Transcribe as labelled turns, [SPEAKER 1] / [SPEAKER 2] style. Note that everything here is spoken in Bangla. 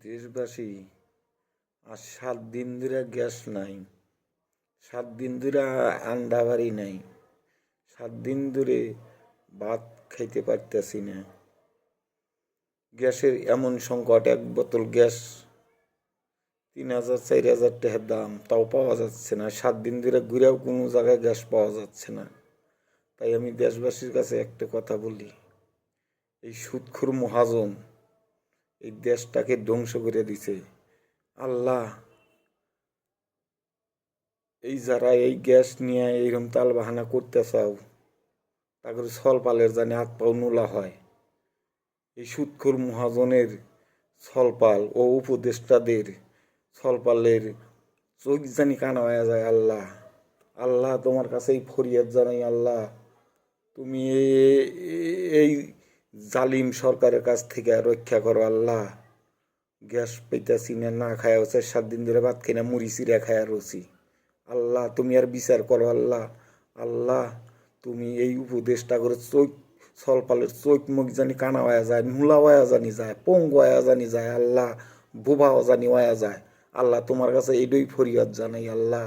[SPEAKER 1] দেশবাসী, আর 7 দিন ধরে গ্যাস নাই, 7 দিন ধরে আন্ডা বাড়ি নাই, 7 দিন ধরে ভাত খাইতে পারতেছি না। গ্যাসের এমন সংকট, এক বোতল গ্যাস 3,000 4,000 টাকার দাম, তাও পাওয়া যাচ্ছে না। 7 দিন ধরে ঘুরেও কোনো জায়গায় গ্যাস পাওয়া যাচ্ছে না। তাই আমি দেশবাসীর কাছে একটা কথা বলি, এই সুদখোর মহাজন এই দেশটাকে ধ্বংস করে দিছে। আল্লাহ, এই যারা এই গ্যাস নিয়ে এইরকম তাল বাহানা করতে চাও, তাদের ছল পালের জানে হাত পাও নোলা হয়। এই সুদখোর মহাজনের ছলপাল ও উপদেষ্টাদের ছলপালের চোখ জানি কানা হয়ে যায়। আল্লাহ, আল্লাহ তোমার কাছেই ফরিয়াদ জানাই। আল্লাহ, তুমি এই জালিম সরকারের কাছ থেকে রক্ষা করো। আল্লাহ, গ্যাস পাইতাছি না, না খায়া হচ্ছে 7 দিন ধরে ভাত খাই না, মুড়ি চিরা খায়া রয়েছি। আল্লাহ, তুমি আর বিচার করো। আল্লাহ, আল্লাহ তুমি এই উপদেশটা করে চোখ ছলপালের চোখ মুখ জানি কানা হয়ে যায়, নুলা হয়ে জানি যায়, পঙ্গু হয়ে জানি যায়। আল্লাহ, বোবা জানি হয়ে যায়। আল্লাহ, তোমার কাছে এইটাই ফরিয়াদ জানাই। আল্লাহ।